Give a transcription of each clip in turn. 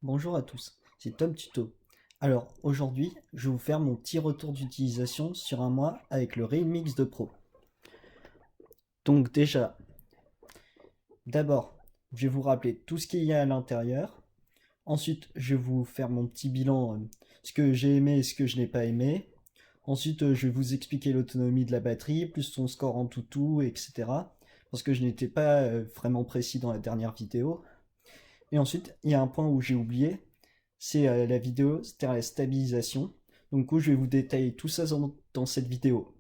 Bonjour à tous, c'est Tom Tuto. Alors aujourd'hui, je vais vous faire mon petit retour d'utilisation sur un mois avec le Realme X2 Pro. Donc déjà, d'abord, je vais vous rappeler tout ce qu'il y a à l'intérieur. Ensuite, je vais vous faire mon petit bilan, ce que j'ai aimé et ce que je n'ai pas aimé. Ensuite, je vais vous expliquer l'autonomie de la batterie, plus son score en tout, etc. Parce que je n'étais pas vraiment précis dans la dernière vidéo. Et ensuite, il y a un point où j'ai oublié, c'est la vidéo, c'est-à-dire la stabilisation. Donc, où je vais vous détailler tout ça dans cette vidéo.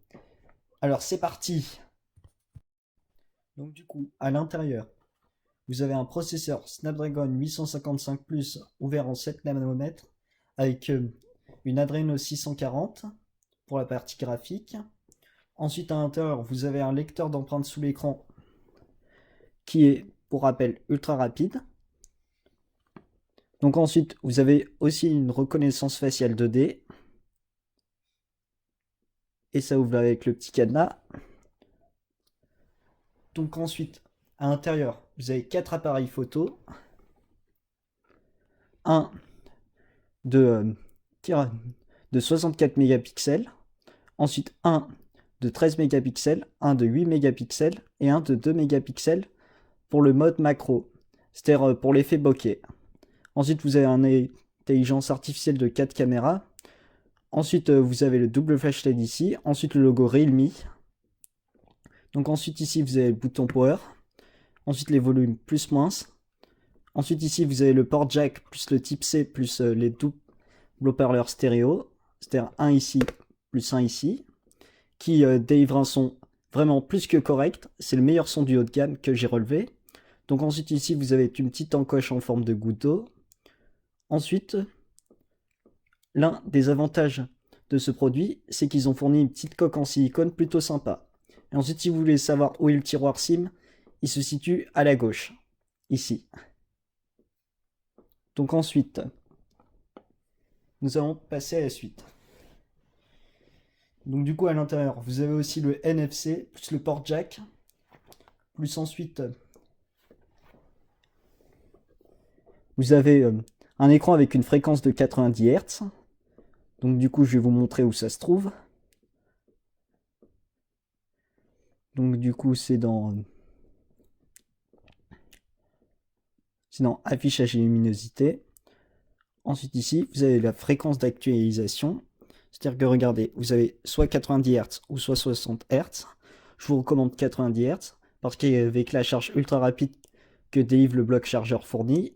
Alors, c'est parti. Donc, du coup, à l'intérieur, vous avez un processeur Snapdragon 855 Plus ouvert en 7 nanomètres avec une Adreno 640 pour la partie graphique. Ensuite, à l'intérieur, vous avez un lecteur d'empreintes sous l'écran qui est, pour rappel, ultra rapide. Donc ensuite, vous avez aussi une reconnaissance faciale 2D. Et ça ouvre avec le petit cadenas. Donc ensuite, à l'intérieur, vous avez 4 appareils photo. Un de, de 64 mégapixels. Ensuite, un de 13 mégapixels, un de 8 mégapixels et un de 2 mégapixels pour le mode macro, c'est-à-dire pour l'effet bokeh. Ensuite, vous avez une intelligence artificielle de 4 caméras. Ensuite, vous avez le double flashlight ici. Ensuite, le logo Realme. Donc ensuite, ici, vous avez le bouton Power. Ensuite, les volumes plus-moins. Ensuite, ici, vous avez le port jack plus le type C plus les doubles haut-parleurs stéréo. C'est-à-dire un ici plus un ici. Qui délivre un son vraiment plus que correct. C'est le meilleur son du haut de gamme que j'ai relevé. Donc ensuite, ici, vous avez une petite encoche en forme de goutte d'eau. Ensuite, l'un des avantages de ce produit, c'est qu'ils ont fourni une petite coque en silicone plutôt sympa. Et ensuite, si vous voulez savoir où est le tiroir SIM, il se situe à la gauche, ici. Donc ensuite, nous allons passer à la suite. Donc du coup, à l'intérieur, vous avez aussi le NFC, plus le port jack, plus ensuite, vous avez un écran avec une fréquence de 90 Hz. Donc du coup, je vais vous montrer où ça se trouve. Donc du coup, c'est dans affichage et luminosité. Ensuite ici, vous avez la fréquence d'actualisation. C'est-à-dire que regardez, vous avez soit 90 Hz ou soit 60 Hz. Je vous recommande 90 Hz parce qu'avec la charge ultra rapide que délivre le bloc chargeur fourni,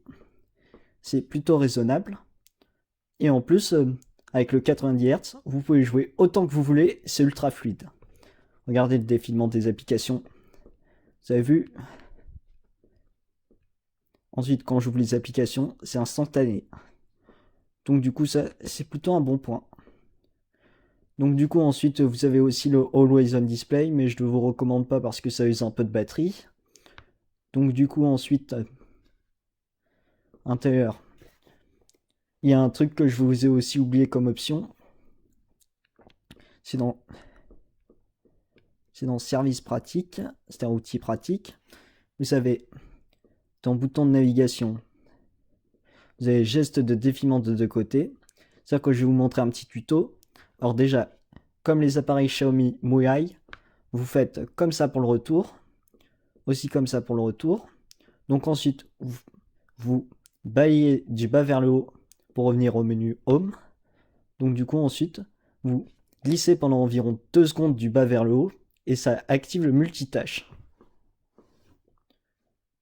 c'est plutôt raisonnable. Et en plus, avec le 90 Hz, vous pouvez jouer autant que vous voulez, c'est ultra fluide. Regardez le défilement des applications. Vous avez vu? Ensuite, quand j'ouvre les applications, c'est instantané. Donc du coup, ça, c'est plutôt un bon point. Donc du coup, ensuite, vous avez aussi le Always On Display, mais je ne vous recommande pas parce que ça use un peu de batterie. Donc du coup, ensuite, intérieur. Il y a un truc que je vous ai aussi oublié comme option. C'est dans, c'est dans Service pratique, c'est un outil pratique. Vous avez dans le bouton de navigation, vous avez geste de défilement de deux côtés. C'est-à-dire que je vais vous montrer un petit tuto. Alors déjà, comme les appareils Xiaomi MIUI, vous faites comme ça pour le retour, aussi comme ça pour le retour. Donc ensuite, vous balayez du bas vers le haut pour revenir au menu Home. Donc du coup, ensuite, vous glissez pendant environ 2 secondes du bas vers le haut et ça active le multitâche.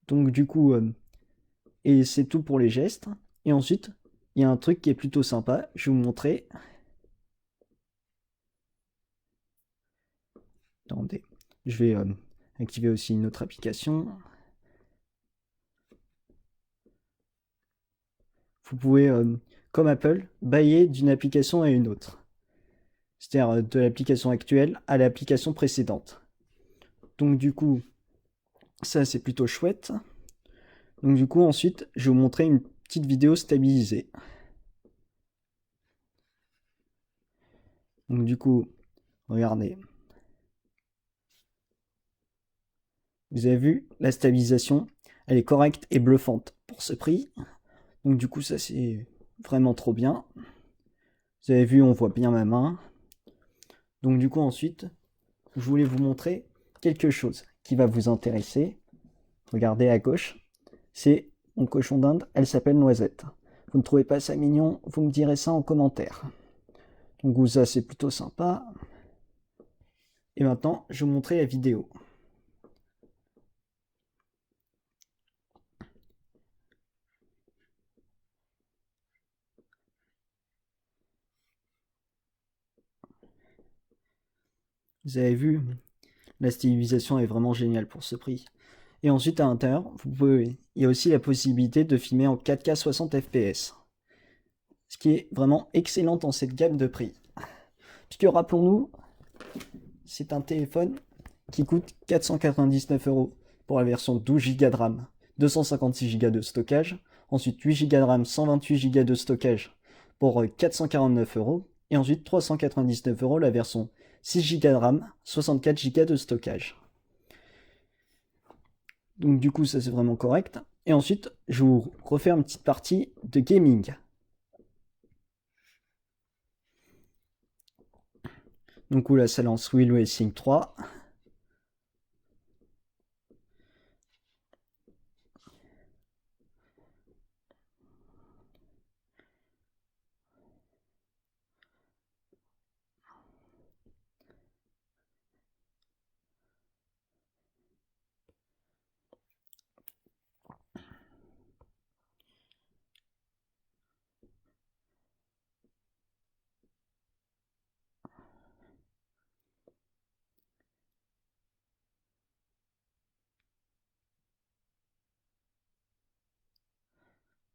Donc du coup, et c'est tout pour les gestes. Et ensuite, il y a un truc qui est plutôt sympa, je vais vous montrer. Attendez, je vais activer aussi une autre application. Vous pouvez, comme Apple, bailler d'une application à une autre. C'est-à-dire de l'application actuelle à l'application précédente. Donc du coup, ça c'est plutôt chouette. Donc du coup, ensuite, je vais vous montrer une petite vidéo stabilisée. Donc du coup, regardez. Vous avez vu, la stabilisation, elle est correcte et bluffante pour ce prix. Donc du coup ça c'est vraiment trop bien. Vous avez vu, on voit bien ma main. Donc du coup ensuite, je voulais vous montrer quelque chose qui va vous intéresser. Regardez à gauche, c'est mon cochon d'Inde, elle s'appelle Noisette. Vous ne trouvez pas ça mignon? Vous me direz ça en commentaire. Donc ça c'est plutôt sympa. Et maintenant, je vais vous montrer la vidéo. Vous avez vu, la stylisation est vraiment géniale pour ce prix. Et ensuite à l'intérieur, il y a aussi la possibilité de filmer en 4K 60 fps. Ce qui est vraiment excellent dans cette gamme de prix. Puisque rappelons-nous, c'est un téléphone qui coûte 499 € pour la version 12 Go de RAM, 256 Go de stockage, ensuite 8 Go de RAM, 128 Go de stockage pour 449 €, et ensuite 399 € la version 6 Go de RAM, 64 Go de stockage. Donc du coup ça c'est vraiment correct. Et ensuite je vous refais une petite partie de gaming. Donc là ça lance Wheel Racing 3.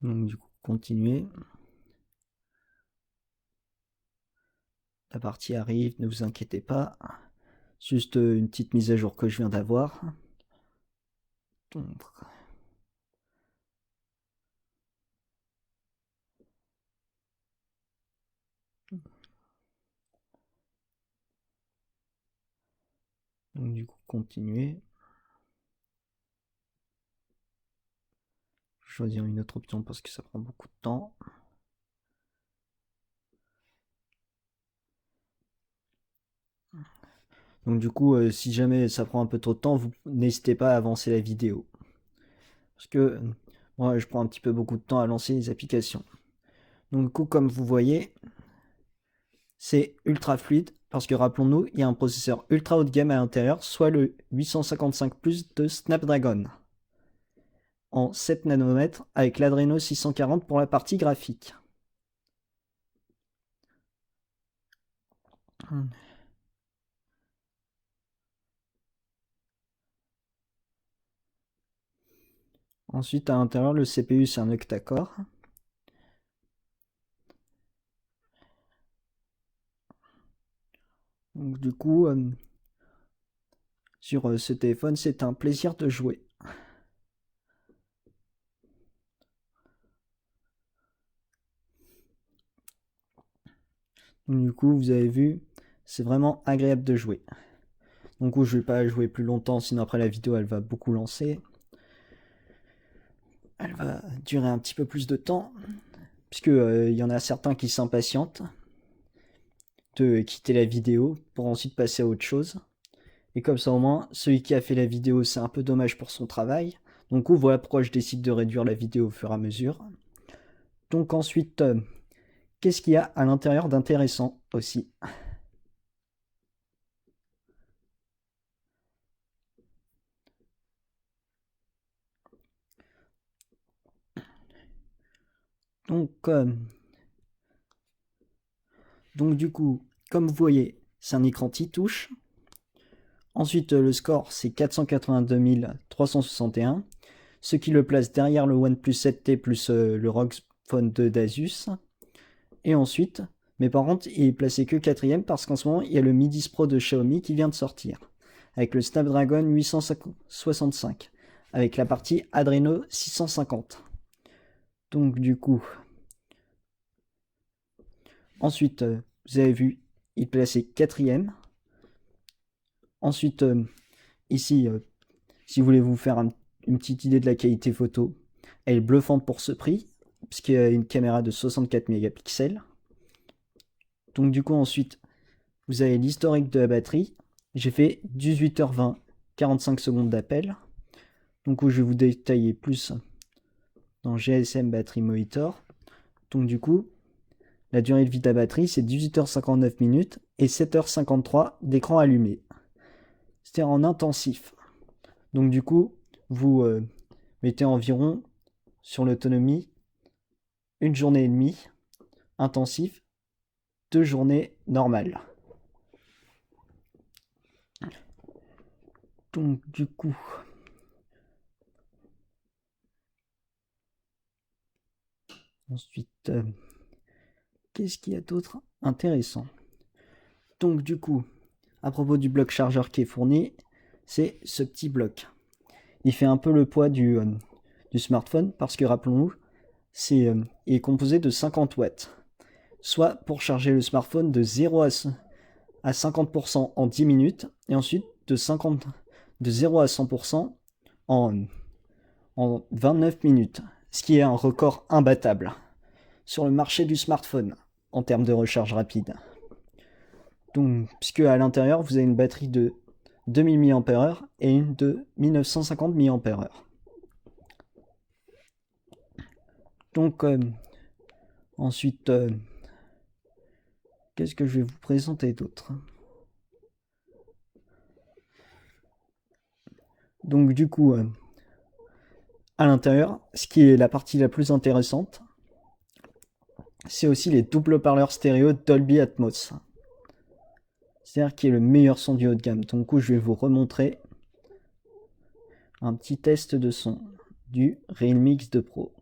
Donc du coup continuez. La partie arrive, ne vous inquiétez pas. Juste une petite mise à jour que je viens d'avoir. Donc du coup continuez. Je vais choisir une autre option parce que ça prend beaucoup de temps. Donc du coup, si jamais ça prend un peu trop de temps, vous n'hésitez pas à avancer la vidéo. Parce que moi, je prends un petit peu beaucoup de temps à lancer les applications. Donc du coup, comme vous voyez, c'est ultra fluide. Parce que rappelons-nous, il y a un processeur ultra haut de gamme à l'intérieur, soit le 855 Plus de Snapdragon. En 7 nanomètres avec l'Adreno 640 pour la partie graphique. Ensuite, à l'intérieur, le CPU, c'est un octa-core. Donc, du coup, sur ce téléphone, c'est un plaisir de jouer. Donc, du coup, vous avez vu, c'est vraiment agréable de jouer. Donc, je ne vais pas jouer plus longtemps, sinon après la vidéo, elle va beaucoup lancer. Elle va durer un petit peu plus de temps, puisque il y en a certains qui s'impatientent de quitter la vidéo pour ensuite passer à autre chose. Et comme ça au moins, celui qui a fait la vidéo, c'est un peu dommage pour son travail. Donc voilà pourquoi je décide de réduire la vidéo au fur et à mesure. Donc ensuite, qu'est-ce qu'il y a à l'intérieur d'intéressant aussi? Donc, du coup, comme vous voyez, c'est un écran touche. Ensuite, le score, c'est 482 361, ce qui le place derrière le OnePlus 7T plus le ROG Phone 2 d'Asus. Et ensuite, mais par contre, il est placé que 4ème parce qu'en ce moment, il y a le Mi 10 Pro de Xiaomi qui vient de sortir, avec le Snapdragon 865, avec la partie Adreno 650. Donc du coup, ensuite, vous avez vu, il est placé 4ème. Ensuite, ici, si vous voulez vous faire une petite idée de la qualité photo, elle est bluffante pour ce prix. parce qu'il y a une caméra de 64 mégapixels. Donc du coup ensuite, vous avez l'historique de la batterie. J'ai fait 18h20, 45 secondes d'appel. Donc où je vais vous détailler plus dans GSM Battery Monitor. Donc du coup, la durée de vie de la batterie, c'est 18h59 minutes et 7h53 d'écran allumé. C'est-à-dire en intensif. Donc du coup, vous mettez environ sur l'autonomie une journée et demie intensif, 2 journées normales. Donc du coup, ensuite, qu'est-ce qu'il y a d'autre intéressant? Donc du coup, à propos du bloc chargeur qui est fourni, c'est ce petit bloc. Il fait un peu le poids du smartphone parce que rappelons-nous, il est composé de 50 watts. Soit pour charger le smartphone de 0 à 50% en 10 minutes et ensuite de 0 à 100% en 29 minutes. Ce qui est un record imbattable sur le marché du smartphone en termes de recharge rapide. Donc, puisque à l'intérieur, vous avez une batterie de 2000 mAh et une de 1950 mAh. Donc, ensuite, qu'est-ce que je vais vous présenter d'autre? Donc, du coup, à l'intérieur, ce qui est la partie la plus intéressante, c'est aussi les doubles haut-parleurs stéréo Dolby Atmos. C'est-à-dire qui est le meilleur son du haut de gamme. Donc, du coup, je vais vous remontrer un petit test de son du Realme X2 Pro.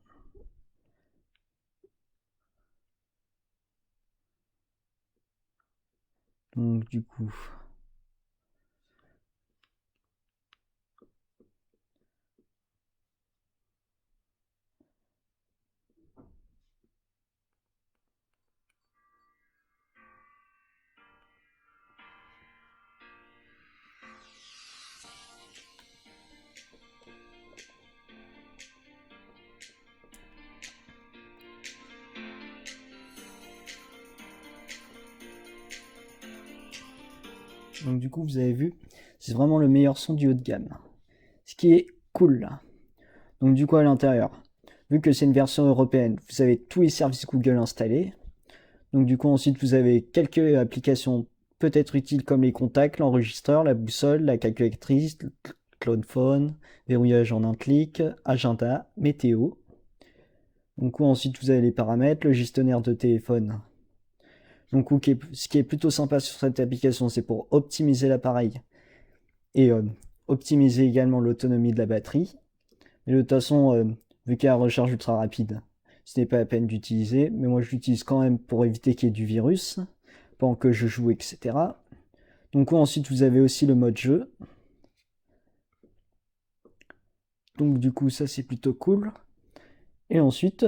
Donc du coup, vous avez vu, c'est vraiment le meilleur son du haut de gamme. Ce qui est cool là. Donc du coup à l'intérieur, vu que c'est une version européenne, vous avez tous les services Google installés. Donc du coup ensuite vous avez quelques applications peut-être utiles comme les contacts, l'enregistreur, la boussole, la calculatrice, Cloud Phone, verrouillage en un clic, agenda, météo. Donc ensuite vous avez les paramètres, le gestionnaire de téléphone. Donc ce qui est plutôt sympa sur cette application, c'est pour optimiser l'appareil et optimiser également l'autonomie de la batterie. Mais de toute façon, vu qu'il y a la recharge ultra rapide, ce n'est pas la peine d'utiliser. Mais moi je l'utilise quand même pour éviter qu'il y ait du virus pendant que je joue, etc. Donc ensuite vous avez aussi le mode jeu. Donc du coup ça c'est plutôt cool. Et ensuite,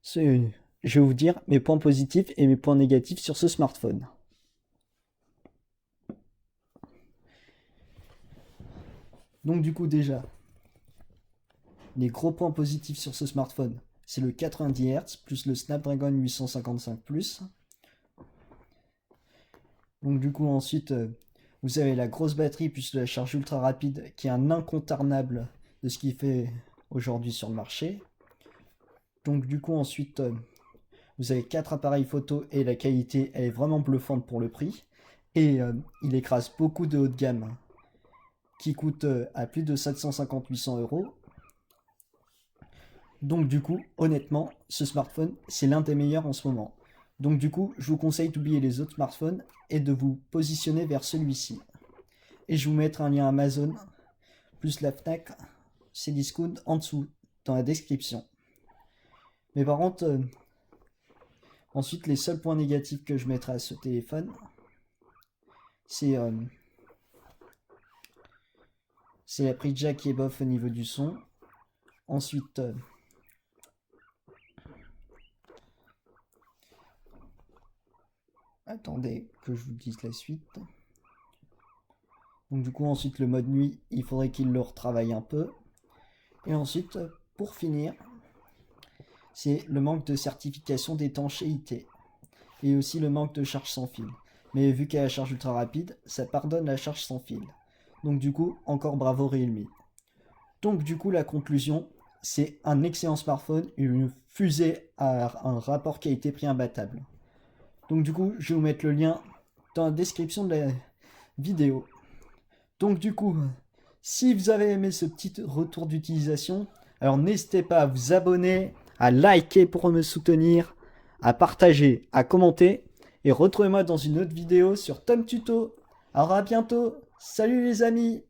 je vais vous dire mes points positifs et mes points négatifs sur ce smartphone. Donc du coup déjà, les gros points positifs sur ce smartphone, c'est le 90 Hz plus le Snapdragon 855+. Donc du coup ensuite, vous avez la grosse batterie plus la charge ultra rapide qui est un incontournable de ce qui fait aujourd'hui sur le marché. Donc du coup ensuite, vous avez 4 appareils photo et la qualité elle est vraiment bluffante pour le prix. Et il écrase beaucoup de haut de gamme qui coûtent à plus de 750-800 euros. Donc du coup, honnêtement, ce smartphone, c'est l'un des meilleurs en ce moment. Donc du coup, je vous conseille d'oublier les autres smartphones et de vous positionner vers celui-ci. Et je vous mettrai un lien Amazon, plus la Fnac, Cdiscount en dessous, dans la description. Mais par contre, ensuite, les seuls points négatifs que je mettrai à ce téléphone, c'est la prise jack qui est bof au niveau du son. Ensuite, attendez que je vous dise la suite. Donc du coup ensuite le mode nuit, il faudrait qu'il le retravaille un peu. Et ensuite, pour finir, c'est le manque de certification d'étanchéité et aussi le manque de charge sans fil. Mais vu qu'il y a la charge ultra rapide, ça pardonne la charge sans fil. Donc du coup, encore bravo Realme. Donc du coup, la conclusion, c'est un excellent smartphone, une fusée à un rapport qualité-prix imbattable. Donc du coup, je vais vous mettre le lien dans la description de la vidéo. Donc du coup, si vous avez aimé ce petit retour d'utilisation, alors n'hésitez pas à vous abonner, à liker pour me soutenir, à partager, à commenter. Et retrouvez-moi dans une autre vidéo sur Tom Tuto. Alors à bientôt. Salut les amis.